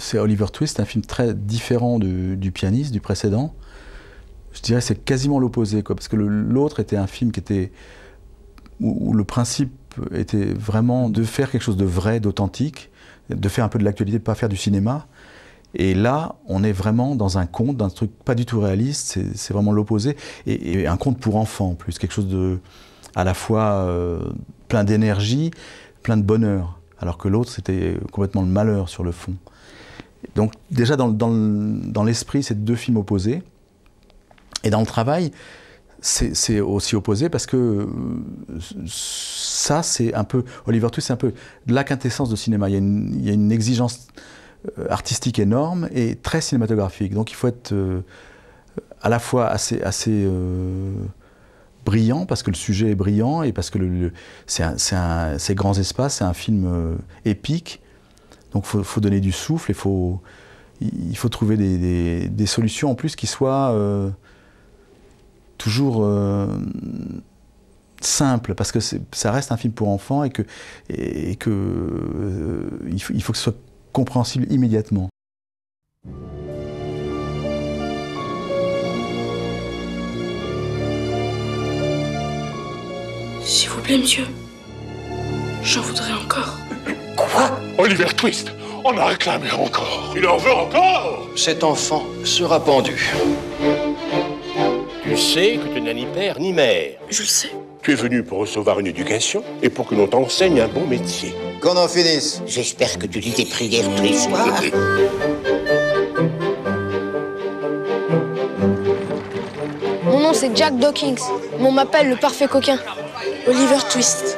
c'est Oliver Twist, un film très différent du Pianiste, du précédent. Je dirais que c'est quasiment l'opposé, parce que l'autre était un film où le principe était vraiment de faire quelque chose de vrai, d'authentique, de faire un peu de l'actualité, de ne pas faire du cinéma. Et là, on est vraiment dans un conte, d'un truc pas du tout réaliste, c'est vraiment l'opposé. Et un conte pour enfants, en plus, quelque chose de à la fois plein d'énergie, plein de bonheur. Alors que l'autre, c'était complètement le malheur sur le fond. Donc déjà, dans l'esprit, c'est deux films opposés. Et dans le travail, c'est aussi opposé parce que ça, c'est un peu... Oliver Twist, c'est un peu de la quintessence de cinéma. Il y a une exigence artistique énorme et très cinématographique. Donc il faut être à la fois assez brillant, parce que le sujet est brillant et parce que c'est grands espaces, c'est un film épique. Donc il faut donner du souffle, il faut trouver des solutions en plus qui soient toujours simples, parce que ça reste un film pour enfants il faut que ce soit compréhensible immédiatement. S'il vous plaît, monsieur. J'en voudrais encore. Quoi? Oliver Twist, on a réclamé encore. Il en veut encore? Cet enfant sera pendu. Tu sais que tu n'as ni père ni mère. Je le sais. Tu es venu pour recevoir une éducation et pour que l'on t'enseigne un bon métier. Qu'on en finisse. J'espère que tu dis tes prières tous les soirs. Mon nom c'est Jack Dawkins, mais on m'appelle le parfait coquin. Oliver Twist.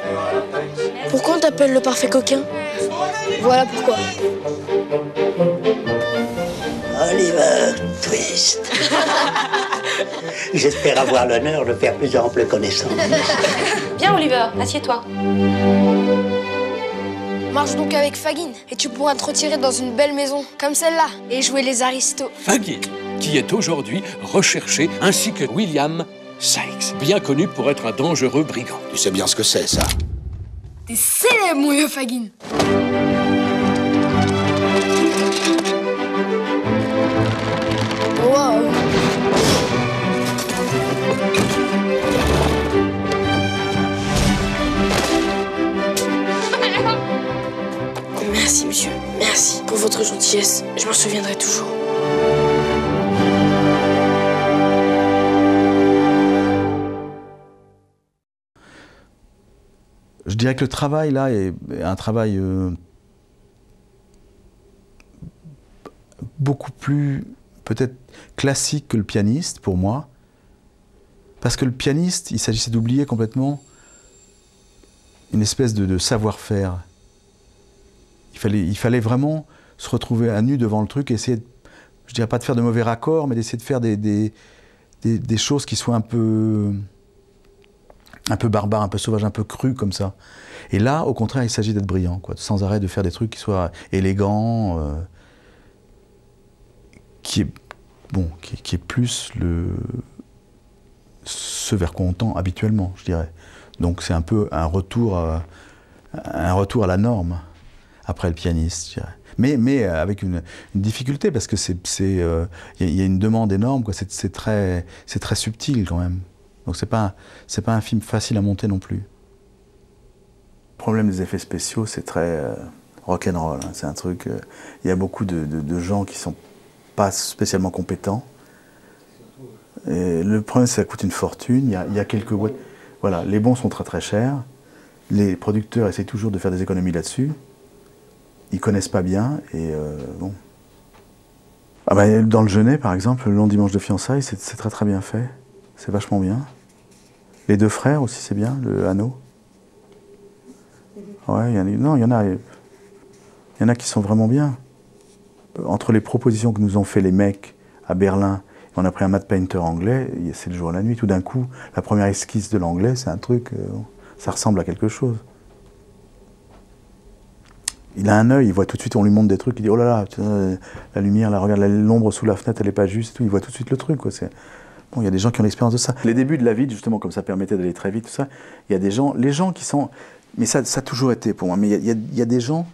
Pourquoi on t'appelle le parfait coquin? Voilà pourquoi. Oliver Twist. J'espère avoir l'honneur de faire plus ample connaissance. Viens Oliver, assieds-toi. Marche donc avec Fagin et tu pourras te retirer dans une belle maison comme celle-là et jouer les aristos. Fagin, qui est aujourd'hui recherché, ainsi que William Sykes, bien connu pour être un dangereux brigand. Tu sais bien ce que c'est, ça? T'es célèbre, mon vieux Fagin. Wow. Merci, monsieur. Merci pour votre gentillesse. Je m'en souviendrai toujours. Je dirais que le travail, là, est un travail beaucoup plus, peut-être, classique que le Pianiste, pour moi. Parce que le Pianiste, il s'agissait d'oublier complètement une espèce de savoir-faire. Il fallait vraiment se retrouver à nu devant le truc et essayer, je dirais pas de faire de mauvais raccords, mais d'essayer de faire des choses qui soient un peu barbares, un peu sauvages, un peu crues comme ça. Et là, au contraire, il s'agit d'être brillant, quoi, sans arrêt de faire des trucs qui soient élégants, qui est plus ce vers quoi on tend habituellement, je dirais. Donc c'est un peu un retour à la norme après le Pianiste, je dirais. Mais avec une difficulté, parce que il y a une demande énorme, quoi. C'est très subtil quand même. Donc c'est pas un film facile à monter non plus. Le problème des effets spéciaux, c'est très rock'n'roll. Hein. C'est un truc. Il y a beaucoup de gens qui sont pas spécialement compétents. Et le problème, c'est que ça coûte une fortune. Il y a quelques boîtes. Voilà, les bons sont très très chers. Les producteurs essaient toujours de faire des économies là-dessus. Ils connaissent pas bien et bon. Ah bah, dans le Genet, par exemple, le long dimanche de fiançailles, c'est très très bien fait. C'est vachement bien. Les deux frères aussi, c'est bien, le Hanau. Ouais, il y en a qui sont vraiment bien. Entre les propositions que nous ont fait les mecs à Berlin, on a pris un matte painter anglais, c'est le jour et la nuit. Tout d'un coup, la première esquisse de l'anglais, c'est un truc, ça ressemble à quelque chose. Il a un œil, il voit tout de suite, on lui montre des trucs, il dit oh là là, la lumière, là, regarde, l'ombre sous la fenêtre, elle n'est pas juste, tout, il voit tout de suite le truc, quoi. Bon, il y a des gens qui ont l'expérience de ça. Les débuts de la vie, justement, comme ça permettait d'aller très vite, tout ça, il y a des gens, les gens qui sont... Mais ça a toujours été pour moi, mais il y a des gens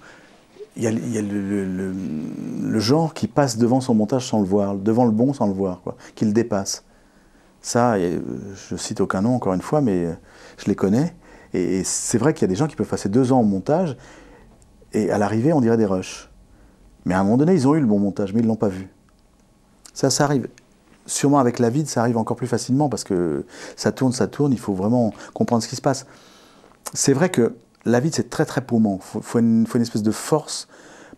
il y a le genre qui passe devant son montage sans le voir, devant le bon sans le voir, quoi, qui le dépasse. Ça, je cite aucun nom encore une fois, mais je les connais. Et c'est vrai qu'il y a des gens qui peuvent passer 2 ans au montage, et à l'arrivée, on dirait des rushs. Mais à un moment donné, ils ont eu le bon montage, mais ils ne l'ont pas vu. Ça arrive. Sûrement avec la vide, ça arrive encore plus facilement, parce que ça tourne, il faut vraiment comprendre ce qui se passe. C'est vrai que la vide, c'est très très paumant. Il faut une espèce de force,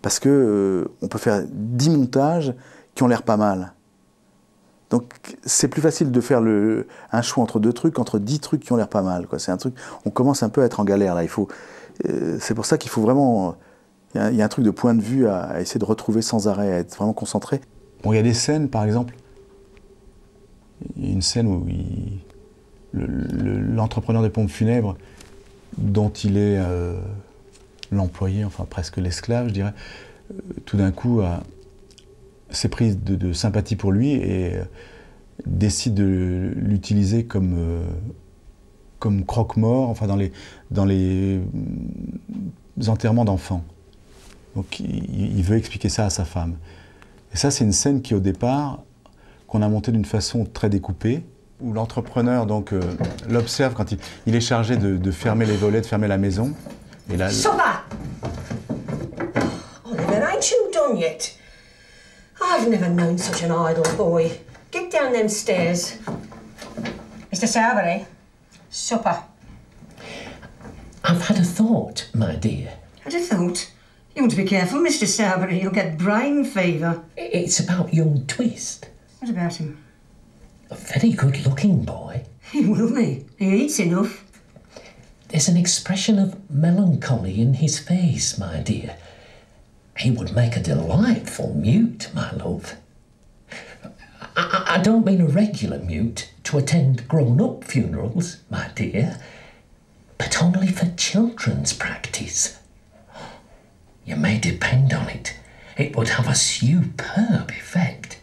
parce que on peut faire 10 montages qui ont l'air pas mal. Donc c'est plus facile de faire un choix entre 2 trucs, entre 10 trucs qui ont l'air pas mal, quoi. C'est un truc, on commence un peu à être en galère là. C'est pour ça qu'il faut vraiment, il y a un truc de point de vue à essayer de retrouver sans arrêt, à être vraiment concentré. Bon, il y a des scènes, par exemple, il y a une scène où l'entrepreneur des pompes funèbres, dont il est l'employé, enfin presque l'esclave, je dirais, tout d'un coup s'est pris de sympathie pour lui et décide de l'utiliser comme croque-mort, enfin dans les enterrements d'enfants. Donc il veut expliquer ça à sa femme. Et ça, c'est une scène qui, au départ, qu'on a montée d'une façon très découpée, où l'entrepreneur l'observe quand il est chargé de fermer les volets, de fermer la maison. Et là, Supper! Oliver, ain't you done yet? I've never known such an idle boy. Get down them stairs. Mr. Sarbury, supper. I've had a thought, my dear. Had a thought? You want to be careful, Mr. Sarbury. You'll get brain fever. It's about young Twist. What about him? A very good-looking boy. He will be. He eats enough. There's an expression of melancholy in his face, my dear. He would make a delightful mute, my love. I don't mean a regular mute to attend grown-up funerals, my dear, but only for children's practice. You may depend on it. It would have a superb effect.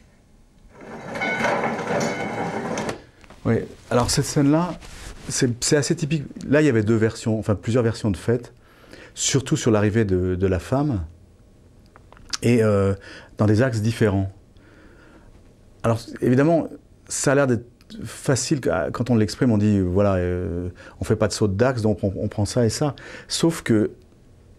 Oui, alors cette scène-là, c'est assez typique. Là, il y avait 2 versions, enfin plusieurs versions de fête, surtout sur l'arrivée de la femme, et dans des axes différents. Alors, évidemment, ça a l'air d'être facile, quand on l'exprime, on dit, voilà, on fait pas de saut d'axe, donc on prend ça et ça. Sauf que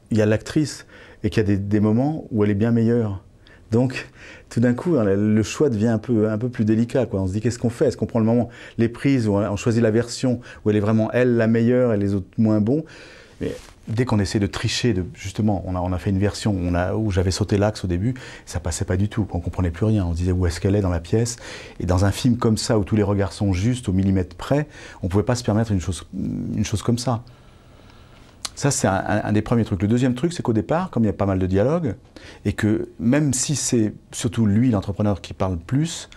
il y a l'actrice, et qu'il y a des moments où elle est bien meilleure. Donc, tout d'un coup, le choix devient un peu plus délicat, quoi. On se dit, qu'est-ce qu'on fait? Est-ce qu'on prend le moment, les prises, où on choisit la version où elle est vraiment, elle, la meilleure, et les autres moins bons? Mais dès qu'on essaie de tricher, justement, on a fait une version où j'avais sauté l'axe au début, ça passait pas du tout, on comprenait plus rien. On se disait où est-ce qu'elle est dans la pièce. Et dans un film comme ça, où tous les regards sont justes, au millimètre près, on pouvait pas se permettre une chose comme ça. Ça, c'est un des premiers trucs. Le deuxième truc, c'est qu'au départ, comme il y a pas mal de dialogues, et que même si c'est surtout lui, l'entrepreneur, qui parle plus,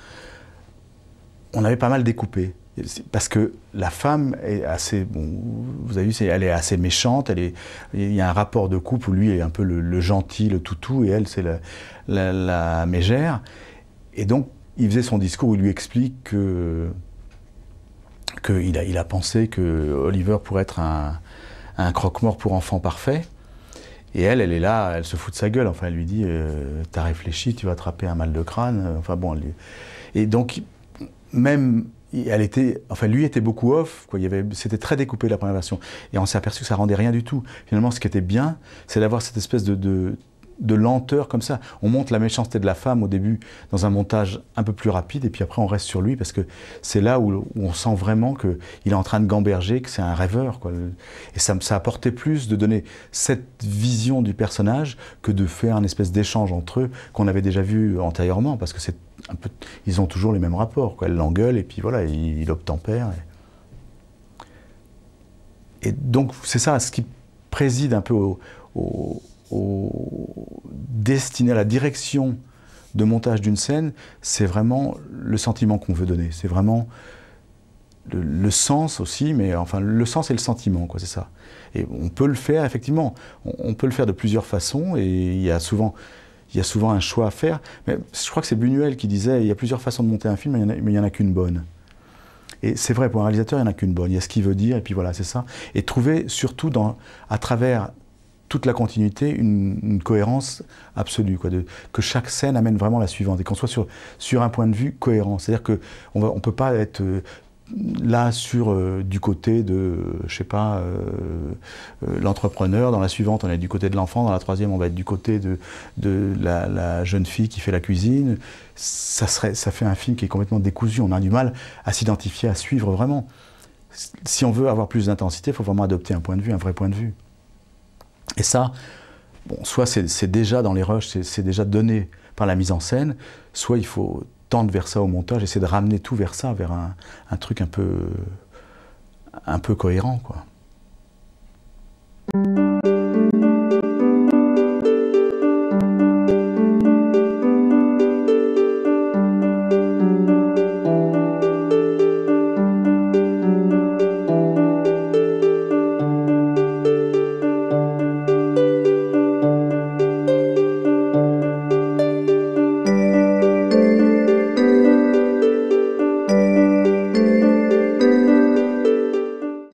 on avait pas mal découpé. Parce que la femme est assez, bon, vous avez vu, elle est assez méchante, il y a un rapport de couple où lui est un peu le gentil, le toutou, et elle, c'est la mégère. Et donc, il faisait son discours où il lui explique qu'il a pensé que Oliver pourrait être un croque-mort pour enfant parfait. Et elle est là, elle se fout de sa gueule. Enfin, elle lui dit t'as réfléchi, tu vas attraper un mal de crâne. Enfin bon, et donc, même, lui était beaucoup off, quoi. C'était très découpé la première version. Et on s'est aperçu que ça rendait rien du tout. Finalement, ce qui était bien, c'est d'avoir cette espèce de lenteur comme ça. On monte la méchanceté de la femme au début dans un montage un peu plus rapide, et puis après on reste sur lui, parce que c'est là où on sent vraiment qu'il est en train de gamberger, que c'est un rêveur, quoi. Et ça apportait plus de donner cette vision du personnage que de faire un espèce d'échange entre eux qu'on avait déjà vu antérieurement, parce que c'est un peu, ils ont toujours les mêmes rapports, quoi. Elle l'engueule et puis voilà, il obtempère. Et donc c'est ça, ce qui préside un peu destiné à la direction de montage d'une scène, c'est vraiment le sentiment qu'on veut donner. C'est vraiment le sens aussi, mais enfin le sens et le sentiment, quoi, c'est ça. Et on peut le faire, effectivement, on peut le faire de plusieurs façons, et il y a souvent un choix à faire. Mais je crois que c'est Buñuel qui disait, il y a plusieurs façons de monter un film, mais il n'y en a qu'une bonne. Et c'est vrai, pour un réalisateur, il n'y en a qu'une bonne. Il y a ce qu'il veut dire, et puis voilà, c'est ça. Et trouver surtout à travers toute la continuité une cohérence absolue, quoi, que chaque scène amène vraiment la suivante et qu'on soit sur un point de vue cohérent. C'est-à-dire qu'on ne peut pas être là du côté de, je sais pas, l'entrepreneur, dans la suivante on est du côté de l'enfant, dans la troisième on va être du côté de la jeune fille qui fait la cuisine. Ça fait un film qui est complètement décousu, on a du mal à s'identifier, à suivre vraiment. Si on veut avoir plus d'intensité, il faut vraiment adopter un point de vue, un vrai point de vue. Et ça, bon, soit c'est déjà dans les rushs, c'est déjà donné par la mise en scène, soit il faut tendre vers ça au montage, essayer de ramener tout vers ça, vers un truc un peu cohérent, quoi.